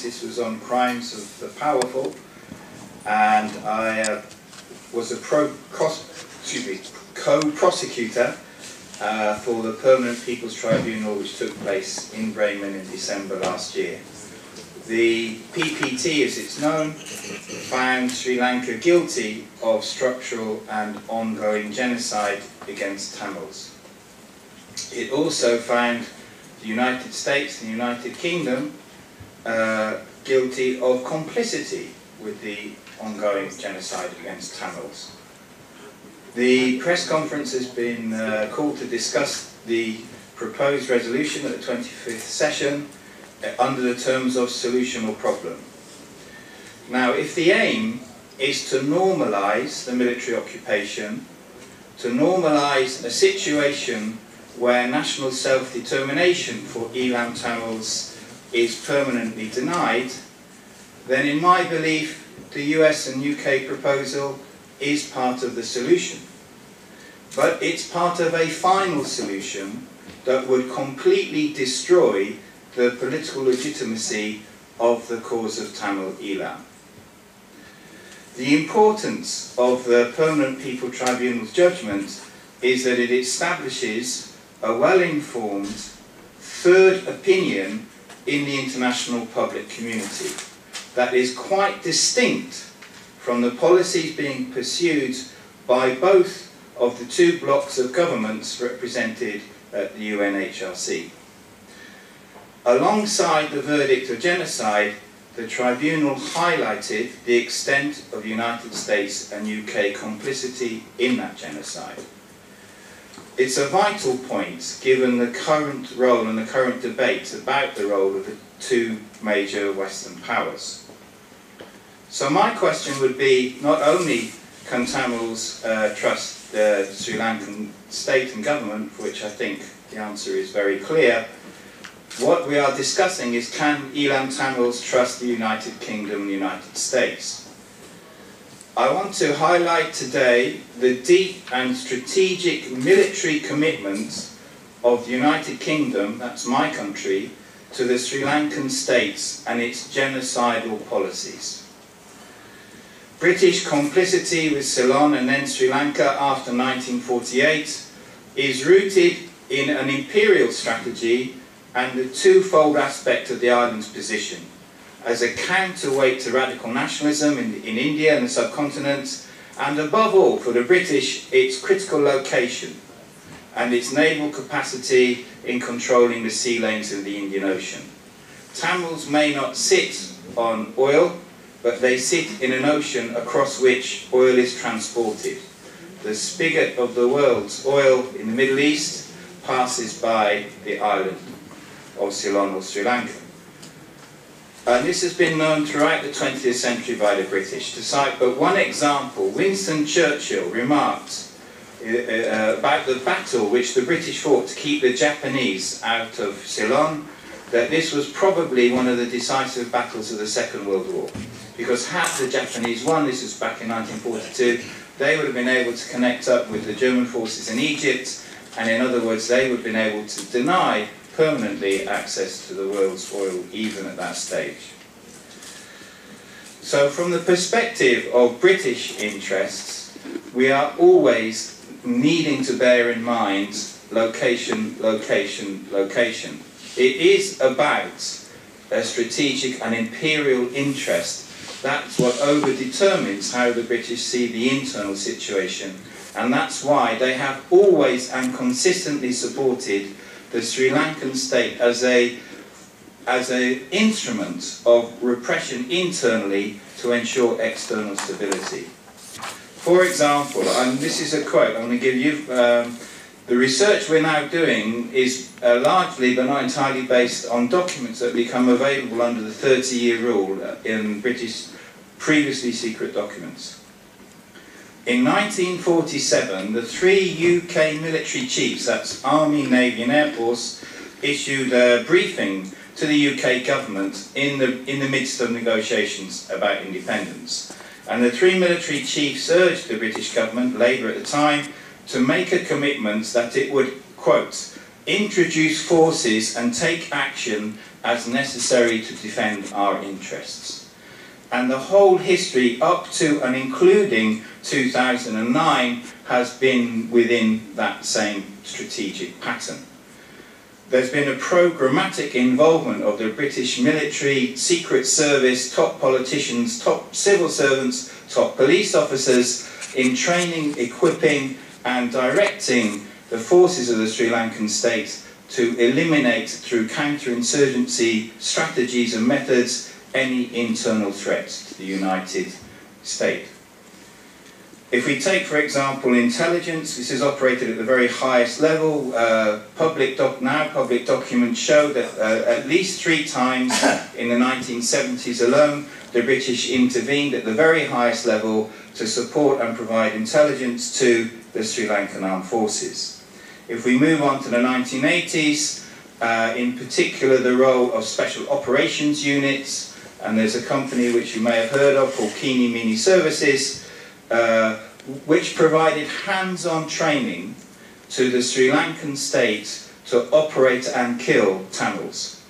thesis was on crimes of the powerful, and I was a co-prosecutor for the Permanent People's Tribunal, which took place in Bremen in December last year. The PPT, as it's known, found Sri Lanka guilty of structural and ongoing genocide against Tamils. It also found the United States and the United Kingdom guilty of complicity with the ongoing genocide against Tamils. The press conference has been called to discuss the proposed resolution at the 25th session under the terms of solution or problem. Now, if the aim is to normalise the military occupation, to normalise a situation where national self-determination for Elam Tamils is permanently denied, then in my belief the US and UK proposal is part of the solution. But it's part of a final solution that would completely destroy the political legitimacy of the cause of Tamil Elam. The importance of the Permanent People Tribunal's judgment is that it establishes a well-informed third opinion in the international public community that is quite distinct from the policies being pursued by both of the two blocks of governments represented at the UNHRC. Alongside the verdict of genocide, the tribunal highlighted the extent of United States and UK complicity in that genocide. It's a vital point given the current role and the current debate about the role of the two major Western powers. So my question would be, not only can Tamils trust the Sri Lankan state and government, for which I think the answer is very clear, what we are discussing is, can Elam Tamils trust the United Kingdom and the United States? I want to highlight today the deep and strategic military commitment of the United Kingdom, that's my country, to the Sri Lankan states and its genocidal policies. British complicity with Ceylon and then Sri Lanka after 1948 is rooted in an imperial strategy and the twofold aspect of the island's position as a counterweight to radical nationalism in India and the subcontinent, and above all for the British, its critical location and its naval capacity in controlling the sea lanes of the Indian Ocean. Tamils may not sit on oil, but they sit in an ocean across which oil is transported. The spigot of the world's oil in the Middle East passes by the island of Ceylon or Sri Lanka. And this has been known throughout the 20th century by the British. To cite but one example, Winston Churchill remarked about the battle which the British fought to keep the Japanese out of Ceylon, that this was probably one of the decisive battles of the Second World War. Because had the Japanese won, this was back in 1942, they would have been able to connect up with the German forces in Egypt, and in other words, they would have been able to deny permanently access to the world's oil even at that stage. So from the perspective of British interests, we are always needing to bear in mind location, location, location. It is about a strategic and imperial interest. That's what over-determines how the British see the internal situation, and that's why they have always and consistently supported the Sri Lankan state as an instrument of repression internally to ensure external stability. For example, and this is a quote, I'm going to give you, the research we're now doing is largely but not entirely based on documents that become available under the 30-year rule in British previously secret documents. In 1947, the three UK military chiefs, that's Army, Navy and Air Force, issued a briefing to the UK government in the midst of negotiations about independence. And the three military chiefs urged the British government, Labour at the time, to make a commitment that it would, quote, introduce forces and take action as necessary to defend our interests. And the whole history up to and including 2009 has been within that same strategic pattern. There's been a programmatic involvement of the British military, secret service, top politicians, top civil servants, top police officers in training, equipping and directing the forces of the Sri Lankan state to eliminate through counterinsurgency strategies and methods any internal threats to the United States. If we take, for example, intelligence, this is operated at the very highest level. Public documents show that at least 3 times in the 1970s alone, the British intervened at the very highest level to support and provide intelligence to the Sri Lankan armed forces. If we move on to the 1980s, in particular the role of special operations units, and there's a company which you may have heard of called Kini Mini Services, which provided hands-on training to the Sri Lankan state to operate and kill Tamils.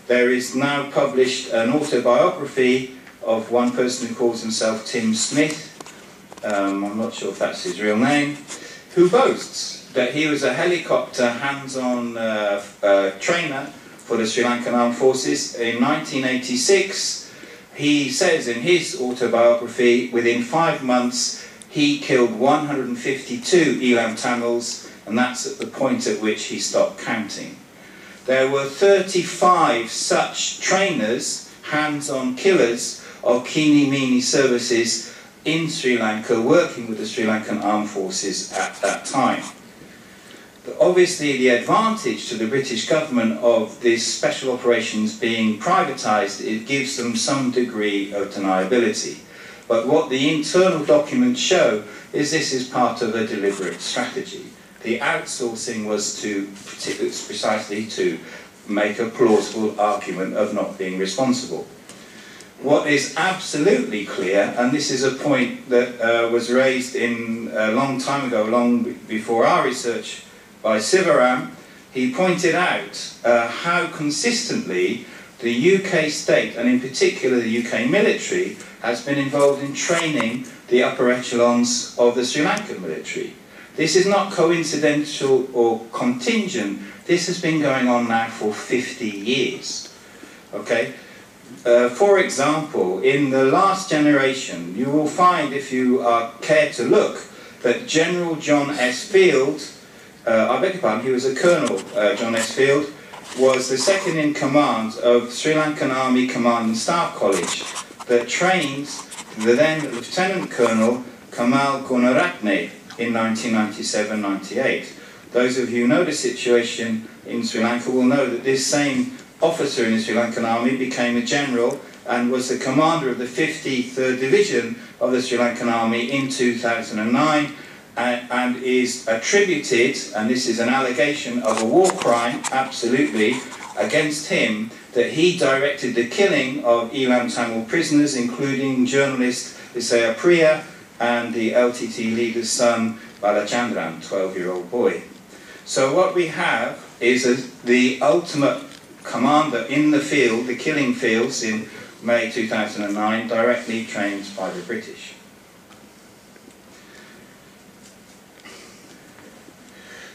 There is now published an autobiography of one person who calls himself Tim Smith, I'm not sure if that's his real name, who boasts that he was a helicopter hands-on trainer for the Sri Lankan Armed Forces. In 1986, he says in his autobiography, within 5 months, he killed 152 Elam Tamils, and that's at the point at which he stopped counting. There were 35 such trainers, hands-on killers, of Kini Mini Services in Sri Lanka, working with the Sri Lankan Armed Forces at that time. But obviously, the advantage to the British government of these special operations being privatised, it gives them some degree of deniability. But what the internal documents show is this is part of a deliberate strategy. The outsourcing was precisely to make a plausible argument of not being responsible. What is absolutely clear, and this is a point that was raised in a long time ago, long before our research, by Sivaram, he pointed out how consistently the UK state, and in particular the UK military, has been involved in training the upper echelons of the Sri Lankan military. This is not coincidental or contingent. This has been going on now for 50 years. Okay? For example, in the last generation, you will find, if you care to look, that General John S. Field, I beg your pardon, he was a Colonel, John S. Field, was the second in command of Sri Lankan Army Command and Staff College that trained the then Lieutenant Colonel Kamal Gunaratne in 1997-98. Those of you who know the situation in Sri Lanka will know that this same officer in the Sri Lankan Army became a general and was the commander of the 53rd Division of the Sri Lankan Army in 2009, and is attributed, and this is an allegation of a war crime, absolutely, against him, that he directed the killing of Elam Tamil prisoners, including journalist Visaya Priya and the LTT leader's son, Balachandran, 12-year-old boy. So what we have is the ultimate commander in the field, the killing fields in May 2009, directly trained by the British.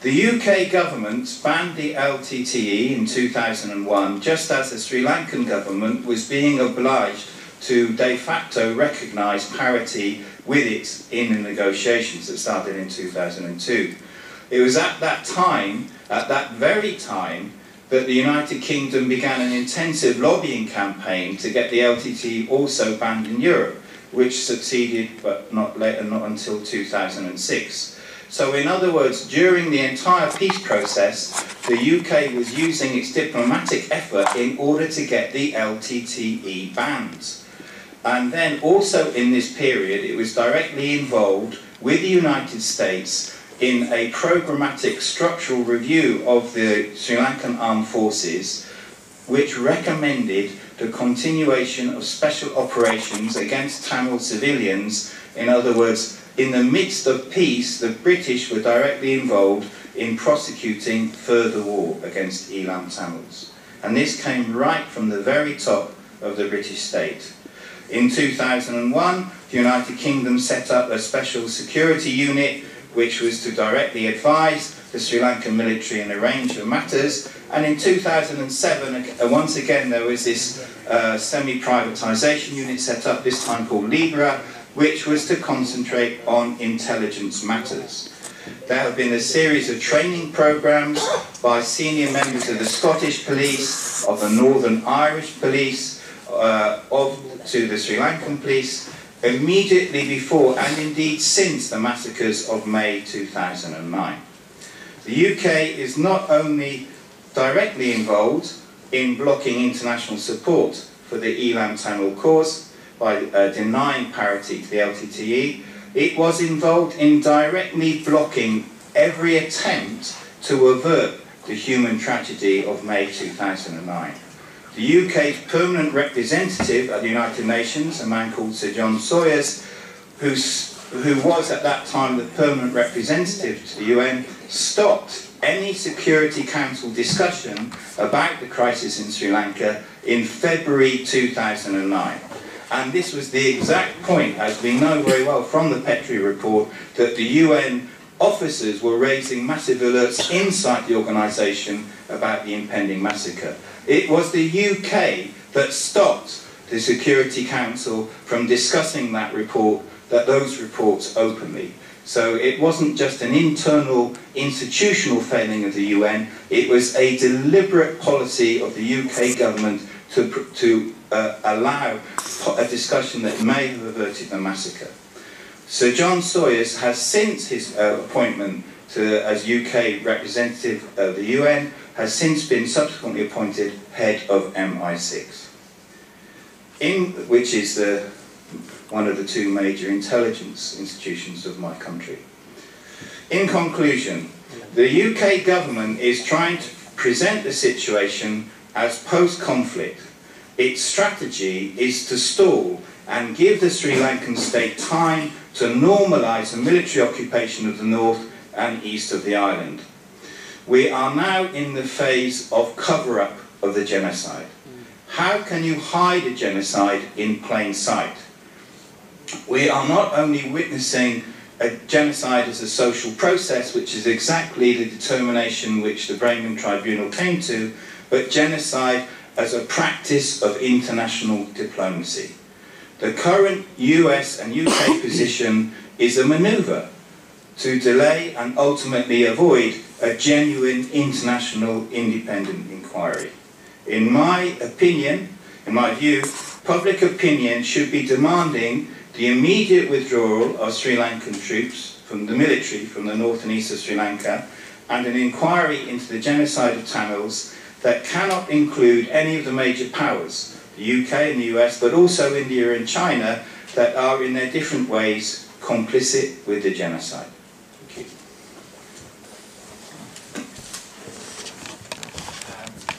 The UK government banned the LTTE in 2001, just as the Sri Lankan government was being obliged to de facto recognise parity with it in the negotiations that started in 2002. It was at that time, at that very time, that the United Kingdom began an intensive lobbying campaign to get the LTTE also banned in Europe, which succeeded, but not until 2006. So in other words, during the entire peace process, the UK was using its diplomatic effort in order to get the LTTE banned. And then also in this period, it was directly involved with the United States in a programmatic structural review of the Sri Lankan Armed Forces, which recommended the continuation of special operations against Tamil civilians. In other words, in the midst of peace, the British were directly involved in prosecuting further war against Elam Tamils. and this came right from the very top of the British state. In 2001, the United Kingdom set up a special security unit which was to directly advise the Sri Lankan military in a range of matters, and in 2007 once again there was this semi-privatisation unit set up, this time called Libra, which was to concentrate on intelligence matters. There have been a series of training programmes by senior members of the Scottish Police, of the Northern Irish Police, to the Sri Lankan Police, immediately before and indeed since the massacres of May 2009. The UK is not only directly involved in blocking international support for the Elam Tamil cause by denying parity to the LTTE, it was involved in directly blocking every attempt to avert the human tragedy of May 2009. The UK's permanent representative at the United Nations, a man called Sir John Sawyers, who was at that time the permanent representative to the UN, stopped any Security Council discussion about the crisis in Sri Lanka in February 2009. And this was the exact point, as we know very well from the Petrie report, that the UN officers were raising massive alerts inside the organisation about the impending massacre. It was the UK that stopped the Security Council from discussing that report, those reports openly. So it wasn't just an internal institutional failing of the UN, it was a deliberate policy of the UK government to allow a discussion that may have averted the massacre. Sir John Sawyers has, since his appointment as UK representative of the UN, has since been subsequently appointed head of MI6, which is one of the two major intelligence institutions of my country. In conclusion, the UK government is trying to present the situation as post-conflict. Its strategy is to stall and give the Sri Lankan state time to normalise the military occupation of the north and east of the island. We are now in the phase of cover-up of the genocide. How can you hide a genocide in plain sight? We are not only witnessing a genocide as a social process, which is exactly the determination which the Bremen Tribunal came to, but genocide as a practice of international diplomacy. The current US and UK position is a manoeuvre to delay and ultimately avoid a genuine international independent inquiry. In my opinion, in my view, public opinion should be demanding the immediate withdrawal of Sri Lankan troops from the military from the north and east of Sri Lanka, and an inquiry into the genocide of Tamils that cannot include any of the major powers, the UK and the US, but also India and China, that are in their different ways complicit with the genocide.